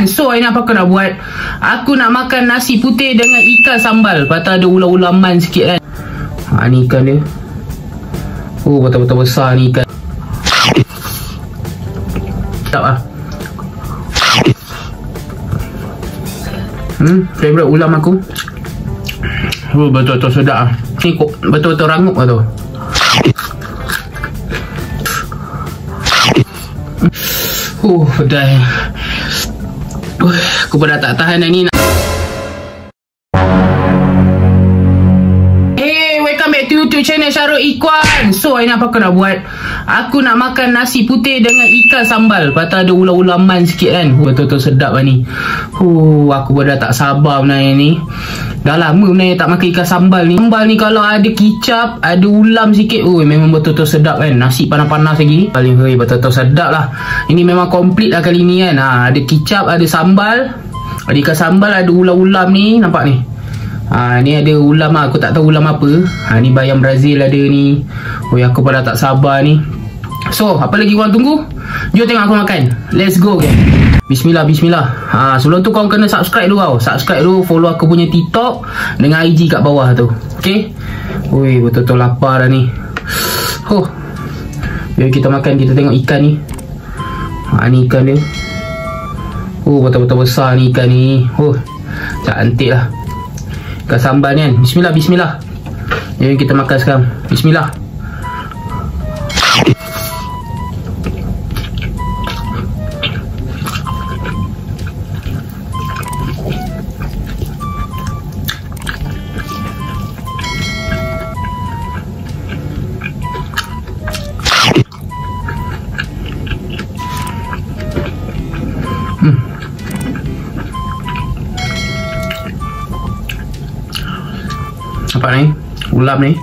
ikan. So hari ni apa aku nak buat? Aku nak makan nasi putih dengan ikan sambal. Patut ada ulam-ulaman sikit kan. Ni ikan dia. Oh, betul-betul besar ni ikan. Sedap lah. Favorite ulam aku. Oh, betul-betul sedap lah. Ni betul-betul rangup lah tu. Pedas. Aku pun dah tak tahan dah ni. Hey, welcome back to YouTube channel Syarul Ikhwan. So hari ni apa aku nak buat? Aku nak makan nasi putih dengan ikan sambal. Patut ada ulam-ulaman sikit kan. Betul-betul sedap lah ni. Aku pun dah tak sabar sebenarnya ni. Dah lama sebenarnya tak makan ikan sambal ni. Sambal ni kalau ada kicap, ada ulam sikit, memang betul-betul sedap kan. Nasi panas-panas lagi. Paling betul-betul sedap lah. Ini memang komplit lah kali ni kan. Ada kicap, ada sambal, ada ikan sambal, ada ulam-ulam ni. Nampak ni. Ni ada ulam lah. Aku tak tahu ulam apa. Ni bayam Brazil ada ni. Aku pun dah tak sabar ni. So, apa lagi korang tunggu? Jom tengok aku makan. Let's go guys. Bismillah, bismillah. Sebelum tu korang kena subscribe dulu tau. Subscribe dulu, follow aku punya TikTok dengan IG kat bawah tu. Okay? Betul-betul lapar dah ni. Jom kita makan, kita tengok ikan ni. Ni ikan dia. Betul-betul besar ni ikan ni. Cantik lah. Ikan sambal ni kan. Bismillah, bismillah. Jom kita makan sekarang. Bismillah. Nampak ni ulam ni.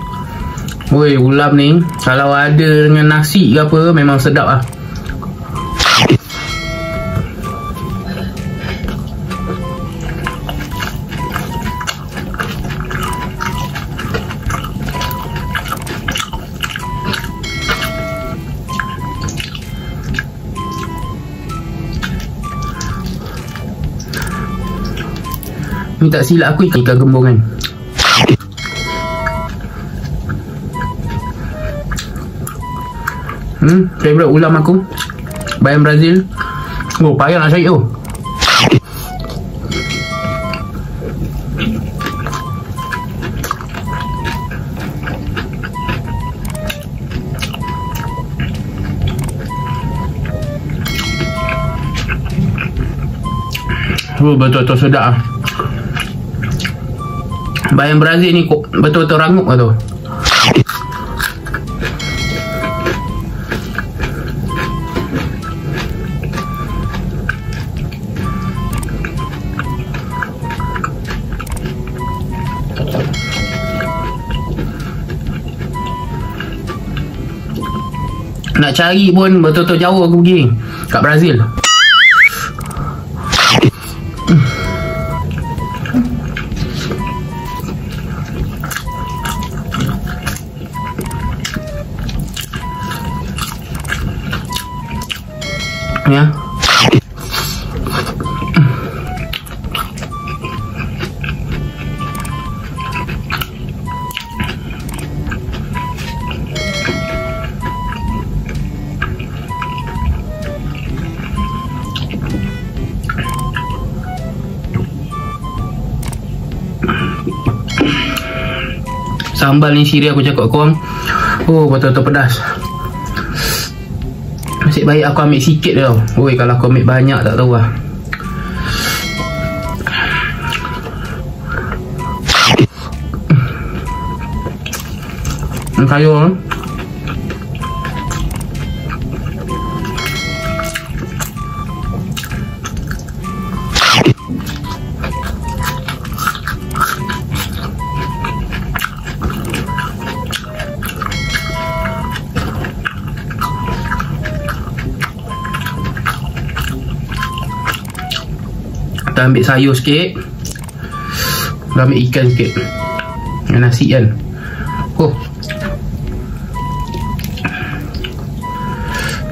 Ulam ni kalau ada dengan nasi ke apa memang sedap lah. Ni tak silap aku ikan gembung kan. Favorite ulam aku, bayam Brazil. Payah nak cari tu. Betul-betul sedap lah. Bayam Brazil ni betul-betul rangup lah tu. Nak cari pun betul-betul jauh aku pergi kat Brazil. Ya. Sambal ni siri aku cakap korang. Betul-betul pedas. Nasib baik aku ambil sikit tau. Kalau aku ambil banyak tak tahu lah. Sayur kita ambil sayur sikit. Kita ambil ikan sikit dengan nasi kan.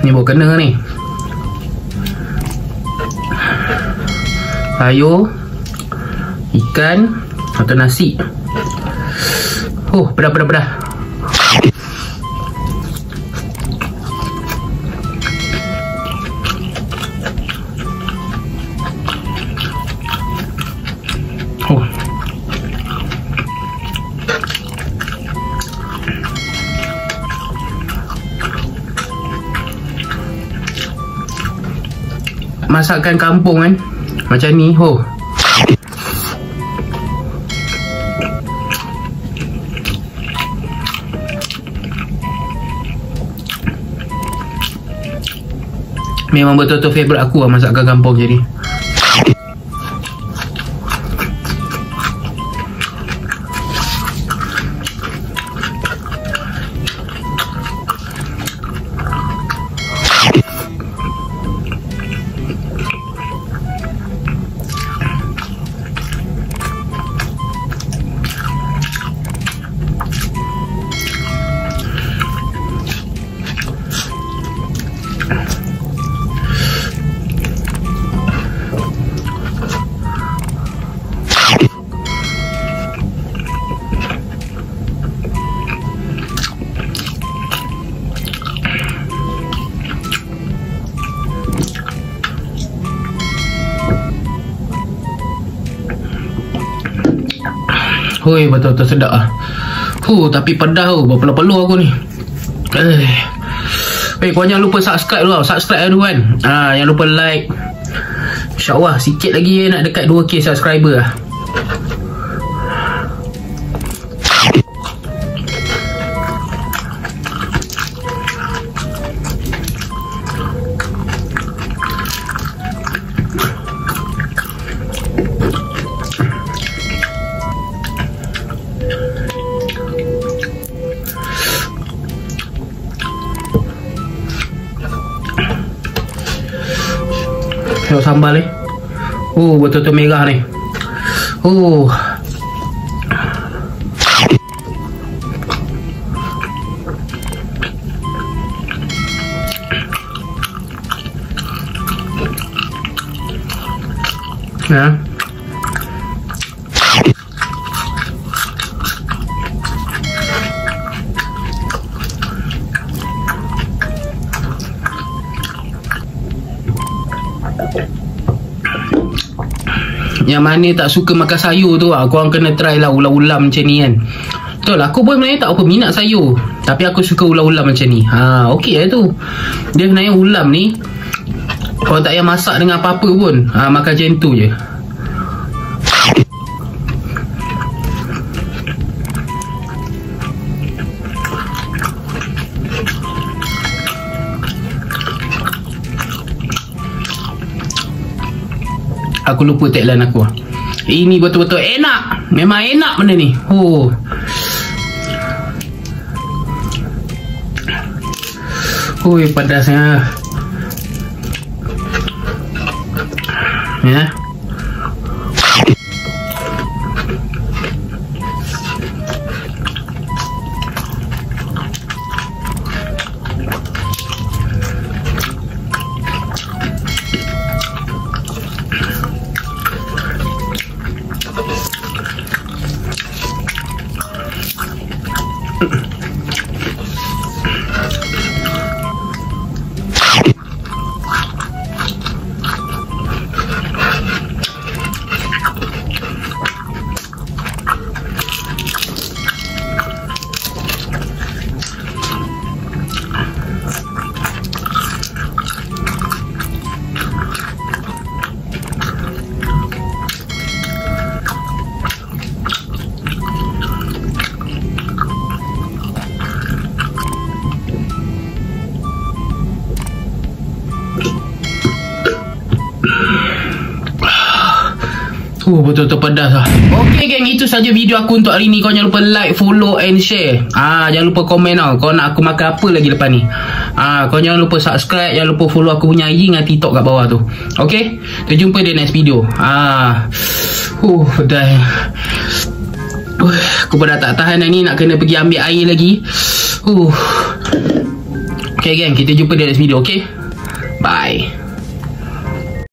Ni baru kena ni. sayur, ikan atau nasi. Pedas. Masakan kampung kan macam ni. Memang betul-betul favourite aku lah masakan kampung jadi. Betul-betul sedap lah. Tapi pedas tu. Berpeluh-peluh aku ni. Korang jangan lupa subscribe dulu. Subscribe dulu kan. Jangan lupa like. InsyaAllah sikit lagi nak dekat 2k subscriber lah. Tengok sambal ni. Betul-betul merah ni. Yang mana tak suka makan sayur tu korang kena try lah ulam-ulam macam ni kan. Betul lah, aku pun sebenarnya tak apa minat sayur, tapi aku suka ulam-ulam macam ni. Okey lah tu. Dia sebenarnya ulam ni korang tak payah masak dengan apa-apa pun. Makan macam tu je. Aku lupa tagline aku. Ini betul-betul enak. Memang enak benda ni. Pedasnya. Ya. Betul-betul pedas lah. Ok geng, itu saja video aku untuk hari ni. Kau jangan lupa like, follow and share. Jangan lupa komen tau kau nak aku makan apa lagi lepas ni. Kau jangan lupa subscribe. Jangan lupa follow aku punya IG dengan TikTok kat bawah tu. Ok, kita jumpa di next video. Pedas. Aku dah tak tahan ni, nak kena pergi ambil air lagi. Ok geng, kita jumpa di next video. Ok, bye.